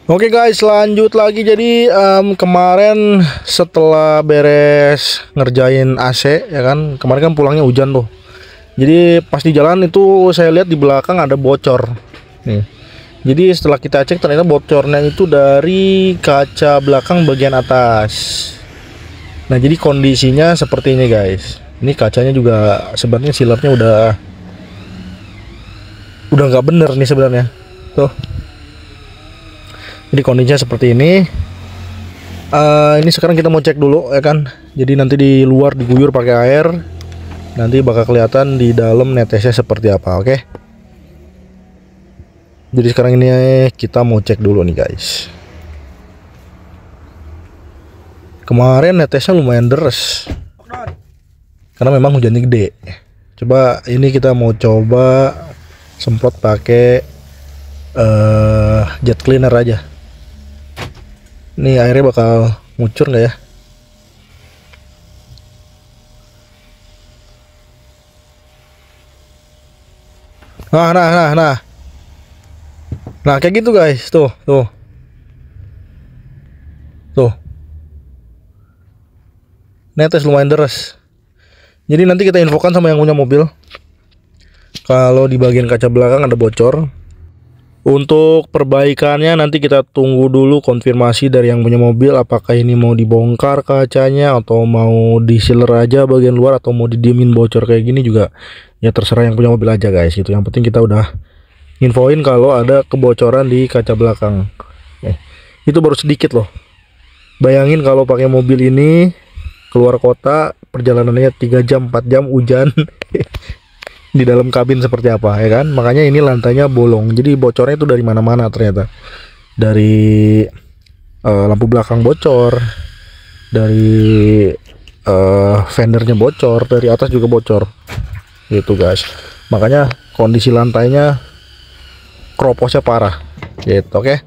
Oke guys, lanjut lagi. Jadi kemarin setelah beres ngerjain AC ya kan, kemarin kan pulangnya hujan tuh. Jadi pas di jalan itu saya lihat di belakang ada bocor nih. Jadi setelah kita cek ternyata bocornya itu dari kaca belakang bagian atas. Nah jadi kondisinya seperti ini guys. Ini kacanya juga sebenarnya silatnya udah nggak bener nih sebenarnya tuh. Jadi kondisinya seperti ini. Ini sekarang kita mau cek dulu ya kan. Jadi nanti di luar diguyur pakai air. Nanti bakal kelihatan di dalam netesnya seperti apa, oke? Jadi sekarang ini kita mau cek dulu nih guys. Kemarin netesnya lumayan deres karena memang hujannya gede. Coba ini kita mau coba semprot pakai jet cleaner aja. Ini airnya bakal ngucur nggak ya? Nah kayak gitu guys, tuh. Netes lumayan deres. Jadi nanti kita infokan sama yang punya mobil kalau di bagian kaca belakang ada bocor. Untuk perbaikannya nanti kita tunggu dulu konfirmasi dari yang punya mobil, apakah ini mau dibongkar kacanya atau mau di-sealer aja bagian luar atau mau didiemin bocor kayak gini juga ya terserah yang punya mobil aja guys. Itu yang penting kita udah infoin kalau ada kebocoran di kaca belakang. Itu baru sedikit loh. Bayangin kalau pakai mobil ini keluar kota, perjalanannya 3 jam 4 jam hujan. Di dalam kabin seperti apa ya kan. Makanya ini lantainya bolong, jadi bocornya itu dari mana-mana ternyata. Dari lampu belakang bocor, dari fendernya bocor, dari atas juga bocor gitu guys. Makanya kondisi lantainya kroposnya parah gitu. Oke,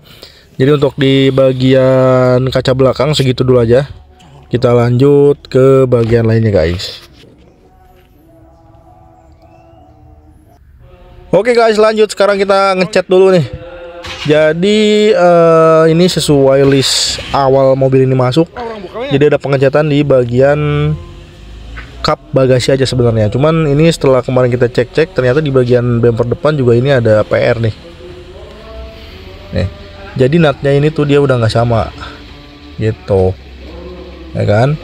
jadi untuk di bagian kaca belakang segitu dulu aja. Kita lanjut ke bagian lainnya guys. Oke guys, lanjut. Sekarang kita ngecat dulu nih. Jadi ini sesuai list awal mobil ini masuk. Jadi ada pengecatan di bagian kap bagasi aja sebenarnya. Cuman ini setelah kemarin kita cek-cek, ternyata di bagian bumper depan juga ini ada PR nih. Nih, jadi natnya ini tuh dia udah nggak sama, gitu, ya kan?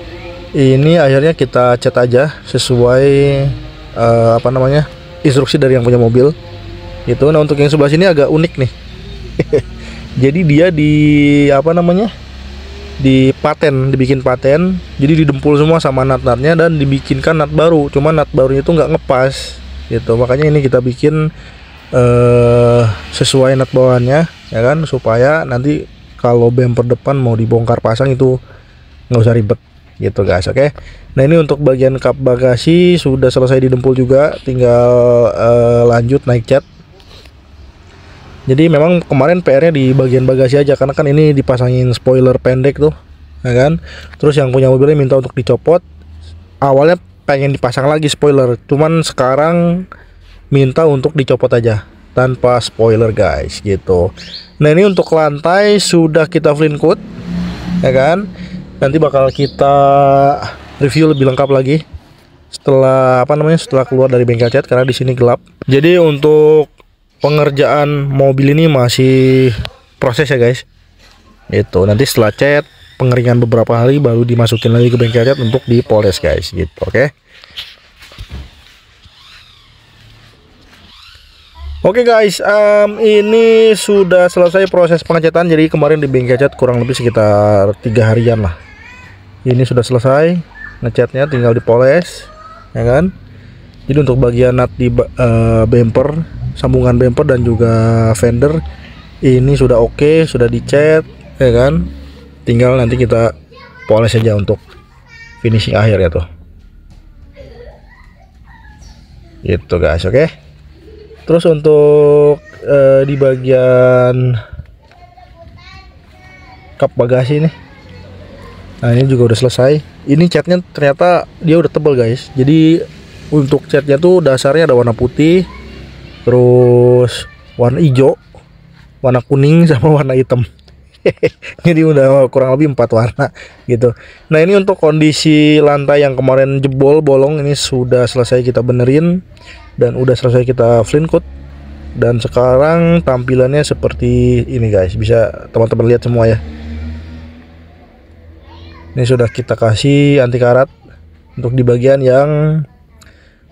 Ini akhirnya kita cat aja sesuai instruksi dari yang punya mobil itu. Nah untuk yang sebelah sini agak unik nih. Jadi dia dibikin paten, jadi didempul semua sama nat-natnya dan dibikinkan nat baru. Cuma nat barunya itu nggak ngepas gitu. Makanya ini kita bikin sesuai nat bawaannya ya kan, supaya nanti kalau bumper depan mau dibongkar pasang itu nggak usah ribet gitu guys. Oke, nah ini untuk bagian kap bagasi sudah selesai didempul juga, tinggal lanjut naik cat. Jadi memang kemarin PR-nya di bagian bagasi aja, karena kan ini dipasangin spoiler pendek tuh ya kan. Terus yang punya mobilnya minta untuk dicopot. Awalnya pengen dipasang lagi spoiler, cuman sekarang minta untuk dicopot aja tanpa spoiler guys gitu. Nah ini untuk lantai sudah kita flint coat ya kan. Nanti bakal kita review lebih lengkap lagi setelah setelah keluar dari bengkel cat, karena di sini gelap. Jadi untuk pengerjaan mobil ini masih proses ya guys. Itu nanti setelah cat, pengeringan beberapa hari baru dimasukin lagi ke bengkel cat untuk dipoles guys gitu. Oke guys, ini sudah selesai proses pengecatan. Jadi kemarin di bengkel cat kurang lebih sekitar 3 harian lah. Ini sudah selesai ngecatnya, tinggal dipoles ya kan. Jadi untuk bagian nut di bumper, sambungan bumper dan juga fender ini sudah oke, sudah dicat ya kan. Tinggal nanti kita poles saja untuk finishing akhir ya tuh. Gitu guys, oke. Terus untuk di bagian kap bagasi nih, nah ini juga udah selesai. Ini catnya ternyata dia udah tebal guys. Jadi untuk catnya tuh dasarnya ada warna putih, terus warna hijau, warna kuning sama warna hitam. Jadi udah kurang lebih 4 warna gitu. Nah ini untuk kondisi lantai yang kemarin jebol bolong, ini sudah selesai kita benerin dan udah selesai kita flint coat. Dan sekarang tampilannya seperti ini guys, bisa teman-teman lihat semua ya. Ini sudah kita kasih anti karat untuk di bagian yang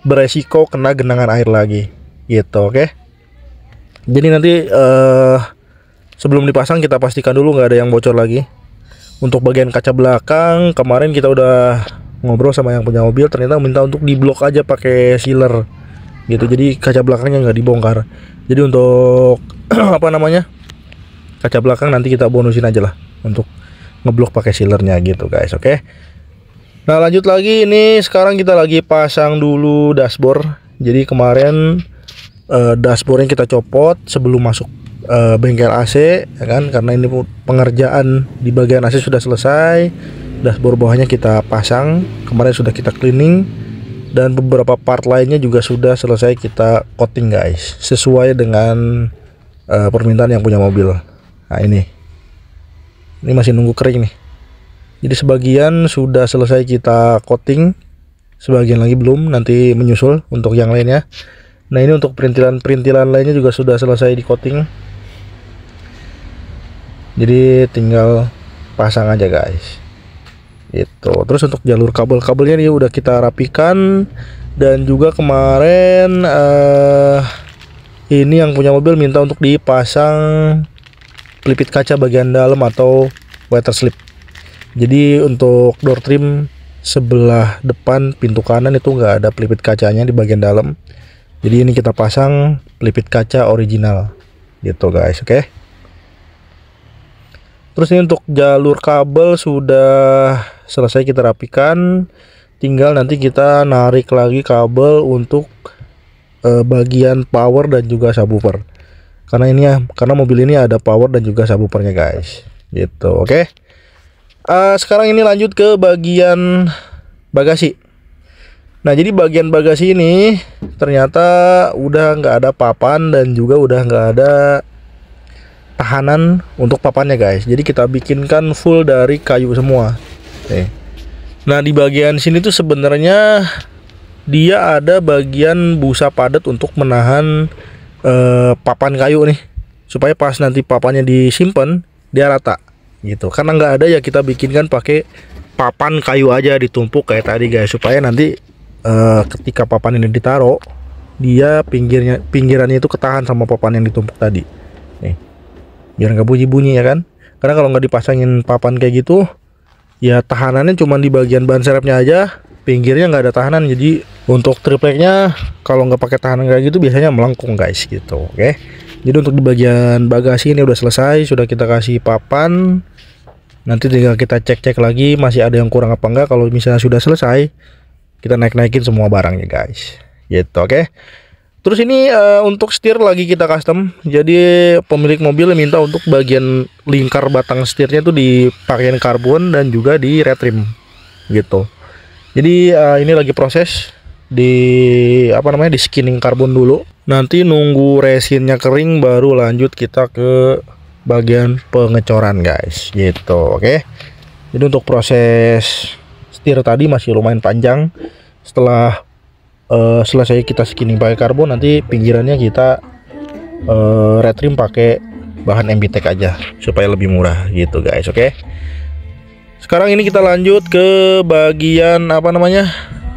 beresiko kena genangan air lagi gitu. Oke. Jadi nanti sebelum dipasang kita pastikan dulu nggak ada yang bocor lagi. Untuk bagian kaca belakang kemarin kita udah ngobrol sama yang punya mobil, ternyata minta untuk diblok aja pakai sealer gitu. Jadi kaca belakangnya nggak dibongkar. Jadi untuk apa namanya, kaca belakang nanti kita bonusin aja lah untuk ngeblok pakai sealernya gitu guys. Oke. Nah lanjut lagi, ini sekarang kita lagi pasang dulu dashboard. Jadi kemarin dashboardnya kita copot sebelum masuk bengkel AC ya kan, karena ini pengerjaan di bagian AC sudah selesai. Dashboard bawahnya kita pasang, kemarin sudah kita cleaning, dan beberapa part lainnya juga sudah selesai kita coating guys, sesuai dengan permintaan yang punya mobil. Nah ini masih nunggu kering nih. Jadi sebagian sudah selesai kita coating, sebagian lagi belum, nanti menyusul untuk yang lainnya. Nah ini untuk perintilan lainnya juga sudah selesai di coating, jadi tinggal pasang aja guys itu. Terus untuk jalur kabelnya nih udah kita rapikan, dan juga kemarin ini yang punya mobil minta untuk dipasang pelipis kaca bagian dalam atau weather slip. Jadi untuk door trim sebelah depan pintu kanan itu nggak ada pelipis kacanya di bagian dalam. Jadi ini kita pasang pelipis kaca original gitu guys. Oke. Terus ini untuk jalur kabel sudah selesai kita rapikan, tinggal nanti kita narik lagi kabel untuk bagian power dan juga subwoofer. Karena mobil ini ada power dan juga subwoofernya guys. Gitu. Oke. Sekarang ini lanjut ke bagian bagasi. Nah jadi bagian bagasi ini ternyata udah nggak ada papan dan juga udah nggak ada tahanan untuk papannya guys. Jadi kita bikinkan full dari kayu semua. Nah di bagian sini tuh sebenarnya dia ada bagian busa padat untuk menahan papan kayu nih, supaya pas nanti papannya disimpan dia rata gitu. Karena nggak ada ya kita bikinkan pakai papan kayu aja ditumpuk kayak tadi guys, supaya nanti ketika papan ini ditaruh, dia pinggirannya itu ketahan sama papan yang ditumpuk tadi nih, biar nggak bunyi-bunyi ya kan. Karena kalau nggak dipasangin papan kayak gitu ya, tahanannya cuma di bagian ban serepnya aja, pinggirnya nggak ada tahanan. Jadi untuk tripleknya kalau nggak pakai tahanan kayak gitu biasanya melengkung guys gitu. Oke. Jadi untuk di bagian bagasi ini udah selesai, sudah kita kasih papan. Nanti tinggal kita cek-cek lagi masih ada yang kurang apa enggak. Kalau misalnya sudah selesai, kita naik-naikin semua barangnya guys gitu. Oke. Terus ini untuk setir lagi kita custom. Jadi pemilik mobil minta untuk bagian lingkar batang setirnya tuh dipakein karbon dan juga di red trim gitu. Jadi ini lagi proses di di skinning karbon dulu. Nanti nunggu resinnya kering baru lanjut kita ke bagian pengecoran guys gitu. Oke. Jadi untuk proses setir tadi masih lumayan panjang. Setelah selesai kita skinning pakai karbon, nanti pinggirannya kita red trim pakai bahan MBTEK aja supaya lebih murah gitu guys. Oke. Sekarang ini kita lanjut ke bagian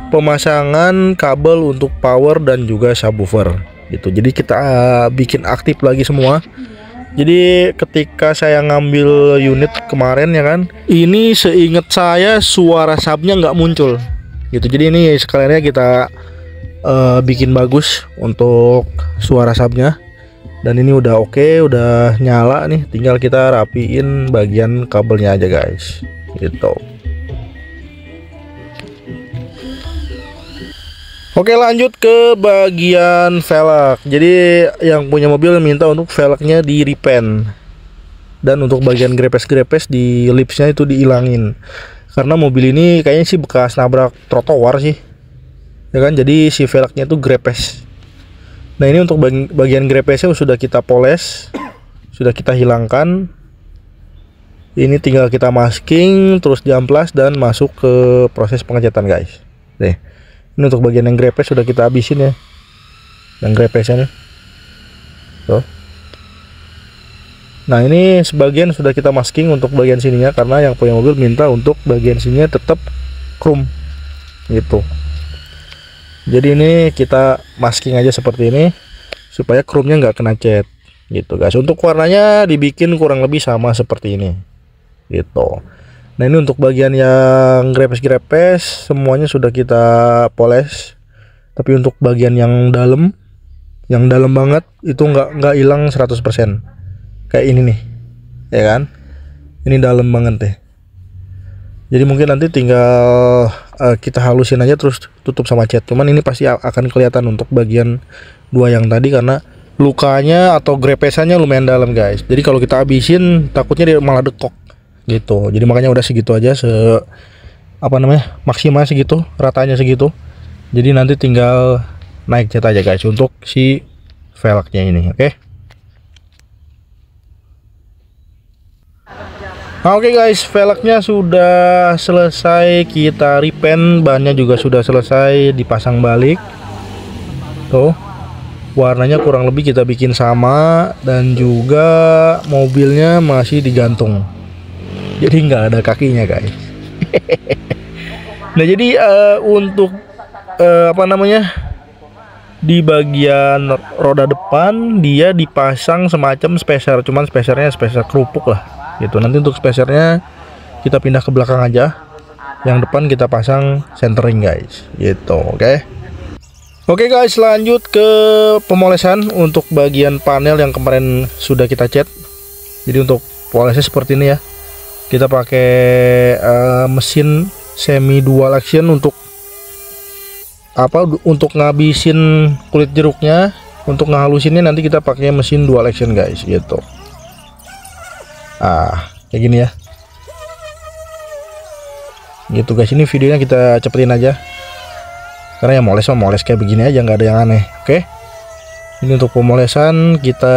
pemasangan kabel untuk power dan juga subwoofer gitu. Jadi kita bikin aktif lagi semua. Jadi ketika saya ngambil unit kemarin ya kan, ini seingat saya suara subnya nggak muncul gitu. Jadi ini sekaliannya kita bikin bagus untuk suara subnya, dan ini udah oke, udah nyala nih, tinggal kita rapiin bagian kabelnya aja guys gitu. Oke, lanjut ke bagian velg. Jadi yang punya mobil minta untuk velgnya di repaint, dan untuk bagian grepes-grepes di lipsnya itu dihilangin, karena mobil ini kayaknya sih bekas nabrak trotoar sih ya kan. Jadi si velgnya itu grepes. Nah ini untuk bagian grepesnya sudah kita poles, sudah kita hilangkan. Ini tinggal kita masking, terus diamplas dan masuk ke proses pengecatan guys. Nih, ini untuk bagian yang grepes sudah kita habisin ya, yang grepesnya nih. Tuh. Nah ini sebagian sudah kita masking untuk bagian sininya, karena yang punya mobil minta untuk bagian sininya tetap chrome gitu. Jadi ini kita masking aja seperti ini supaya chrome-nya nggak kena cat gitu guys. Untuk warnanya dibikin kurang lebih sama seperti ini gitu. Nah ini untuk bagian yang grepes-grepes semuanya sudah kita poles, tapi untuk bagian yang dalam banget itu nggak hilang 100%. Kayak ini nih, ya kan? Ini dalam banget deh. Jadi mungkin nanti tinggal kita halusin aja terus tutup sama cat. Cuman ini pasti akan kelihatan untuk bagian dua yang tadi karena lukanya atau grepesannya lumayan dalam guys. Jadi kalau kita habisin takutnya dia malah dekok gitu. Jadi makanya udah segitu aja, maksimal segitu, ratanya segitu. Jadi nanti tinggal naik cat aja guys untuk si velgnya ini, oke? Oke guys, velgnya sudah selesai kita repaint, bannya juga sudah selesai dipasang balik. Tuh, warnanya kurang lebih kita bikin sama, dan juga mobilnya masih digantung. Jadi nggak ada kakinya guys. Nah jadi untuk di bagian roda depan dia dipasang semacam spacer, cuman spacernya spacer kerupuk lah gitu. Nanti untuk spacernya kita pindah ke belakang aja, yang depan kita pasang centering guys gitu. Oke guys, lanjut ke pemolesan untuk bagian panel yang kemarin sudah kita cat. Jadi untuk polesnya seperti ini ya, kita pakai mesin semi dual action untuk ngabisin kulit jeruknya. Untuk ngehalusinnya nanti kita pakai mesin dual action guys gitu. Kayak gini ya gitu guys. Ini videonya kita cepetin aja karena yang moles kayak begini aja, nggak ada yang aneh. Oke, ini untuk pemolesan kita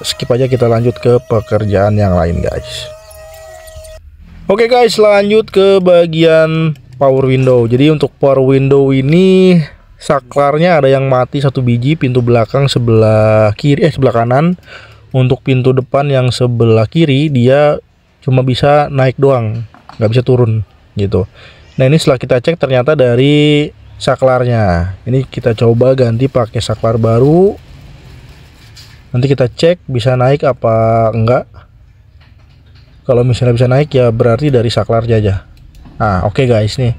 skip aja, kita lanjut ke pekerjaan yang lain guys. Oke guys, lanjut ke bagian power window. Jadi untuk power window ini saklarnya ada yang mati satu biji, pintu belakang sebelah kanan. Untuk pintu depan yang sebelah kiri dia cuma bisa naik doang, nggak bisa turun gitu. Nah ini setelah kita cek ternyata dari saklarnya. Ini kita coba ganti pakai saklar baru. Nanti kita cek bisa naik apa enggak. Kalau misalnya bisa naik ya berarti dari saklarnya aja. Oke guys, nih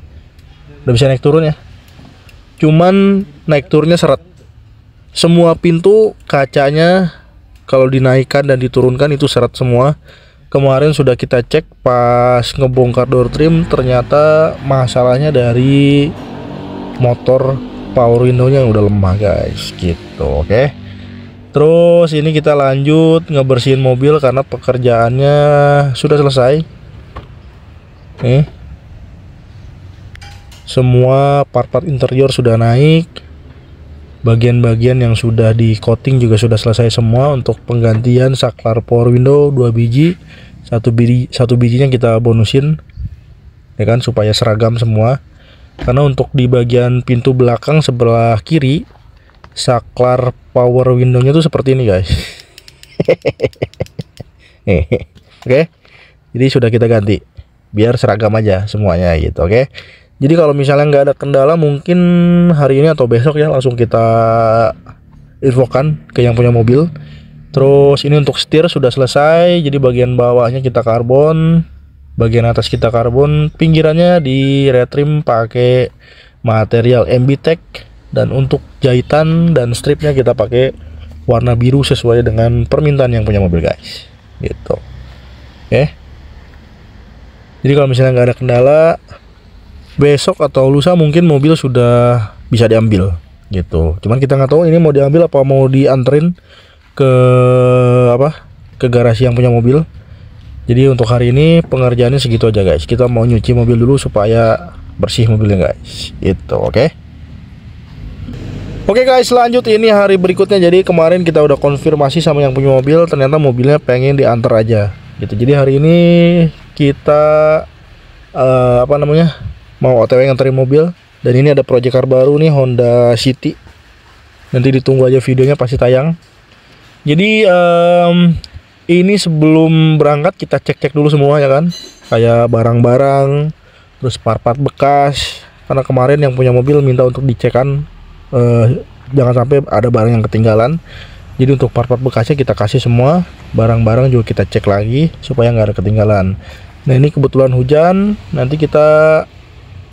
udah bisa naik turun ya. Cuman naik turunnya seret. Semua pintu kacanya kalau dinaikkan dan diturunkan itu seret semua. Kemarin sudah kita cek pas ngebongkar door trim, ternyata masalahnya dari motor power window-nya yang udah lemah guys gitu. Oke. Terus ini kita lanjut ngebersihin mobil karena pekerjaannya sudah selesai. Nih, semua part-part interior sudah naik. Bagian-bagian yang sudah di coating juga sudah selesai semua. Untuk penggantian saklar power window 2 biji, satu bijinya kita bonusin ya kan, supaya seragam semua. Karena untuk di bagian pintu belakang sebelah kiri saklar power window-nya tuh seperti ini guys. Oke, jadi sudah kita ganti biar seragam aja semuanya gitu. Oke, jadi kalau misalnya nggak ada kendala mungkin hari ini atau besok ya langsung kita infokan ke yang punya mobil. Terus ini untuk setir sudah selesai, jadi bagian bawahnya kita karbon, bagian atas kita karbon, pinggirannya di retrim pakai material MB-Tech, dan untuk jahitan dan stripnya kita pakai warna biru sesuai dengan permintaan yang punya mobil guys gitu. Oke, jadi kalau misalnya nggak ada kendala besok atau lusa mungkin mobil sudah bisa diambil gitu. Cuman kita nggak tahu ini mau diambil apa mau dianterin ke garasi yang punya mobil. Jadi untuk hari ini pengerjaannya segitu aja guys. Kita mau nyuci mobil dulu supaya bersih mobilnya guys itu. Oke guys, lanjut ini hari berikutnya. Jadi kemarin kita udah konfirmasi sama yang punya mobil, ternyata mobilnya pengen diantar aja gitu. Jadi hari ini kita mau OTW nganterin mobil. Dan ini ada project car baru nih, Honda City. Nanti ditunggu aja videonya, pasti tayang. Jadi ini sebelum berangkat kita cek-cek dulu semua ya kan, kayak barang-barang, terus part-part bekas. Karena kemarin yang punya mobil minta untuk dicekkan, jangan sampai ada barang yang ketinggalan. Jadi untuk part-part bekasnya kita kasih semua, barang-barang juga kita cek lagi supaya nggak ada ketinggalan. Nah ini kebetulan hujan, nanti kita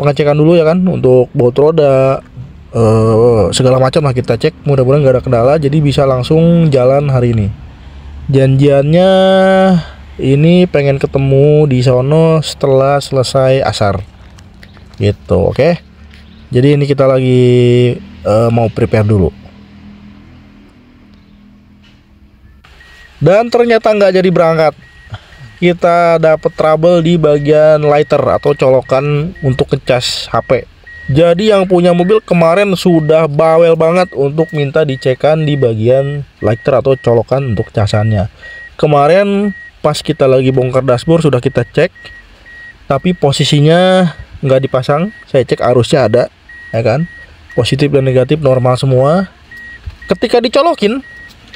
pengecekan dulu ya kan, untuk baut roda, segala macam lah kita cek. Mudah-mudahan nggak ada kendala, jadi bisa langsung jalan hari ini. Janjiannya ini pengen ketemu di sono setelah selesai asar gitu. Oke, jadi ini kita lagi mau prepare dulu. Dan ternyata nggak jadi berangkat. Kita dapat trouble di bagian lighter atau colokan untuk ngecas HP. Jadi yang punya mobil kemarin sudah bawel banget untuk minta dicekkan di bagian lighter atau colokan untuk casannya. Kemarin pas kita lagi bongkar dashboard sudah kita cek, tapi posisinya nggak dipasang. Saya cek arusnya ada, ya kan, positif dan negatif normal semua. Ketika dicolokin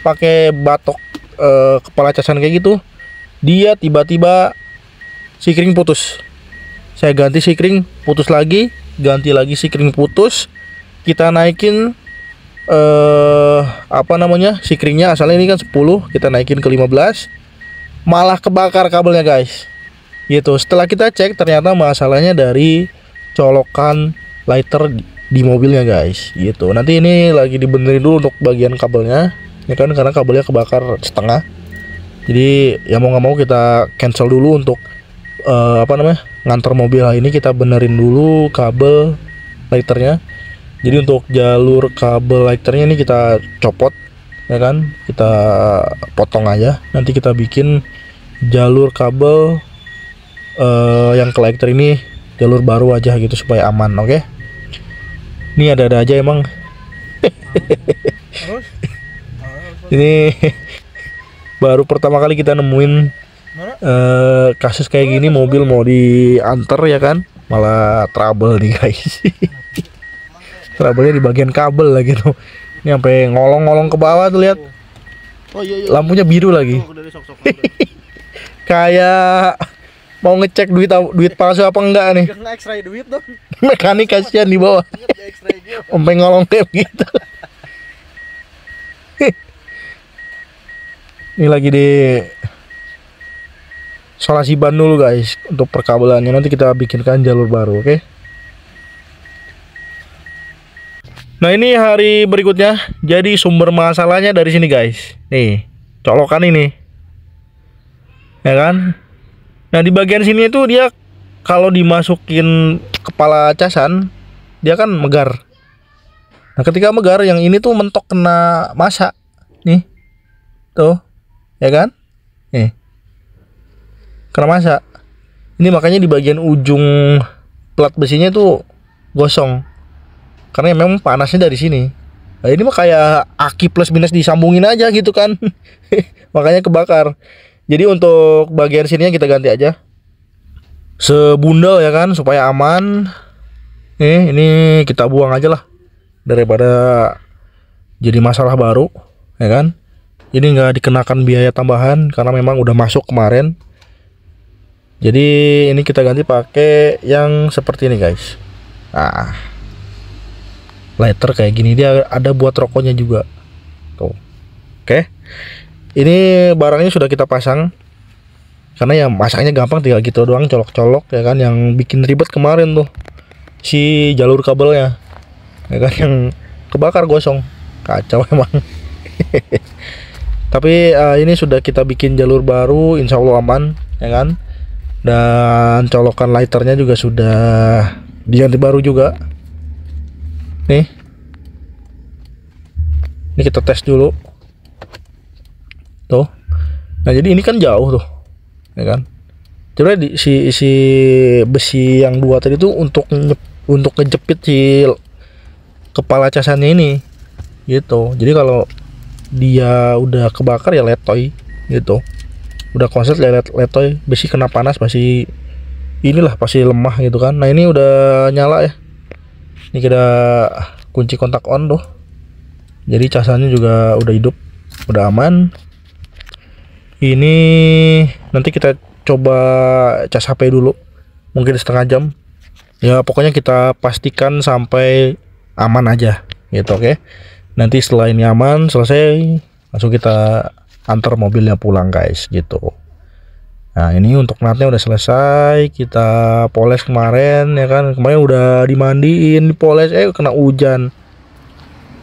pakai batok kepala casan kayak gitu, dia tiba-tiba sikring putus. Saya ganti sikring, putus lagi, ganti lagi sikring putus. Kita naikin sikringnya, asalnya ini kan 10, kita naikin ke 15, malah kebakar kabelnya guys gitu. Setelah kita cek ternyata masalahnya dari colokan lighter di mobilnya guys gitu. Nanti ini lagi dibenerin dulu untuk bagian kabelnya ya kan, karena kabelnya kebakar setengah. Jadi ya mau nggak mau kita cancel dulu untuk ngantar mobil. Ini kita benerin dulu kabel lighternya. Jadi untuk jalur kabel lighternya ini kita copot ya kan, kita potong aja. Nanti kita bikin jalur kabel yang ke lighter ini jalur baru aja gitu supaya aman. Oke, ini ada aja emang. Ini baru pertama kali kita nemuin kasus kayak gini, mobil mau diantar ya kan, malah trouble nih guys. Trouble-nya di bagian kabel lagi tuh. Ini sampai ngolong-ngolong ke bawah tuh, lihat. Lampunya biru lagi. Kayak mau ngecek duit palsu apa enggak nih. Mekanik kasihan di bawah. Sampai ngolong kayak gitu. Ini lagi di solasi ban dulu guys untuk perkabelannya. Nanti kita bikinkan jalur baru, oke? Nah ini hari berikutnya. Jadi sumber masalahnya dari sini guys. Nih colokan ini, ya kan? Nah di bagian sini itu dia kalau dimasukin kepala casan dia kan megar. Nah ketika megar yang ini tuh mentok kena masa nih, tuh, ya kan? Nih kena masa. Ini makanya di bagian ujung plat besinya tuh gosong, karena memang panasnya dari sini. Nah, ini mah kayak aki plus minus disambungin aja gitu kan. Makanya kebakar. Jadi untuk bagian sininya kita ganti aja sebundel ya kan, supaya aman. Ini kita buang aja lah daripada jadi masalah baru ya kan. Ini nggak dikenakan biaya tambahan karena memang udah masuk kemarin. Jadi ini kita ganti pakai yang seperti ini guys. Nah lighter kayak gini, dia ada buat rokoknya juga tuh. Oke, ini barangnya sudah kita pasang karena ya masaknya gampang, tinggal gitu doang, colok-colok ya kan. Yang bikin ribet kemarin tuh si jalur kabelnya ya kan, yang kebakar gosong, kacau emang. Tapi ini sudah kita bikin jalur baru, insya Allah aman ya kan. Dan colokan lighternya juga sudah diganti baru juga. Nih, ini kita tes dulu tuh. Nah jadi ini kan jauh tuh ya kan. Coba si besi yang dua tadi tuh untuk ngejepit si kepala casannya ini gitu. Jadi kalau dia udah kebakar ya letoy gitu. udah konslet letoy, besi kena panas masih inilah pasti lemah gitu kan. Nah ini udah nyala ya, ini kita kunci kontak on tuh, jadi casannya juga udah hidup, udah aman. Ini nanti kita coba cas HP dulu, mungkin setengah jam ya, pokoknya kita pastikan sampai aman aja gitu. Oke, nanti setelah ini aman selesai, langsung kita antar mobilnya pulang guys gitu. Nah ini untuk natnya udah selesai, kita poles kemarin ya kan, kemarin udah dimandiin, dipoles, kena hujan,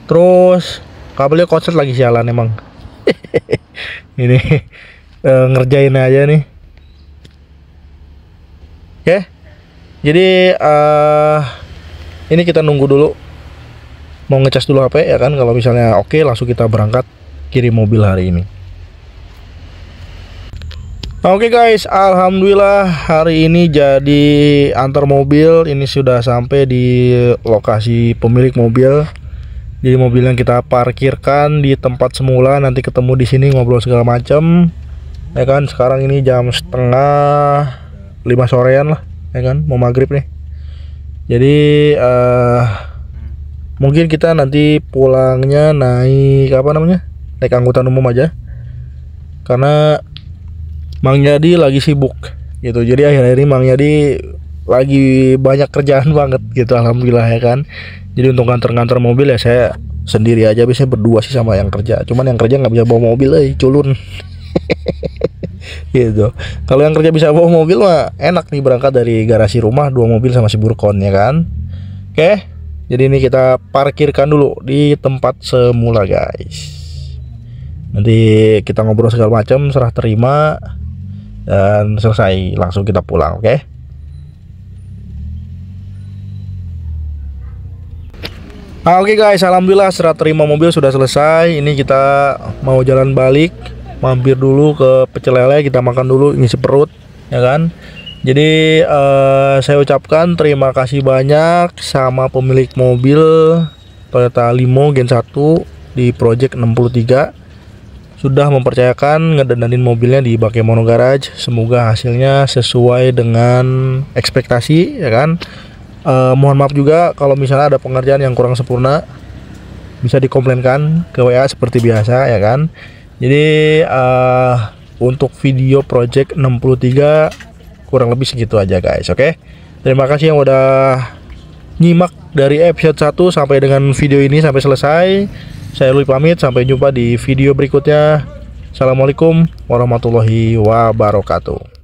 terus kabelnya konslet lagi sialan emang. Ini ngerjain aja nih. Oke, jadi ini kita nunggu dulu, mau ngecas dulu HP ya kan. Kalau misalnya oke, langsung kita berangkat kirim mobil hari ini. Oke guys, alhamdulillah hari ini jadi antar mobil. Ini sudah sampai di lokasi pemilik mobil. Jadi mobil yang kita parkirkan di tempat semula, nanti ketemu di sini ngobrol segala macam ya kan. Sekarang ini jam setengah 5 sorean lah ya kan, mau maghrib nih. Jadi mungkin kita nanti pulangnya naik naik angkutan umum aja, karena Mang Yadi lagi sibuk gitu. Jadi akhir-akhir ini Mang Yadi lagi banyak kerjaan banget gitu, alhamdulillah ya kan. Jadi untuk nganter-nganter mobil ya saya sendiri aja, biasanya berdua sih sama yang kerja. Cuman yang kerja nggak bisa bawa mobil, culun. Gitu. Kalau yang kerja bisa bawa mobil mah enak nih, berangkat dari garasi rumah 2 mobil sama si Burkon ya kan. Oke, jadi ini kita parkirkan dulu di tempat semula guys. Nanti kita ngobrol segala macam, serah terima, dan selesai langsung kita pulang. Oke. Oke guys, alhamdulillah serah terima mobil sudah selesai. Ini kita mau jalan balik, mampir dulu ke pecel lele, kita makan dulu, ngisi perut ya kan. Jadi saya ucapkan terima kasih banyak sama pemilik mobil Toyota Limo Gen 1 di Project 63, sudah mempercayakan ngedandanin mobilnya di Bakemono Garage. Semoga hasilnya sesuai dengan ekspektasi ya kan. Mohon maaf juga kalau misalnya ada pengerjaan yang kurang sempurna, bisa dikomplainkan ke WA seperti biasa ya kan. Jadi untuk video Project 63 kurang lebih segitu aja guys. Oke, terima kasih yang udah nyimak dari episode 1 sampai dengan video ini sampai selesai. Saya Lui pamit, sampai jumpa di video berikutnya. Assalamualaikum warahmatullahi wabarakatuh.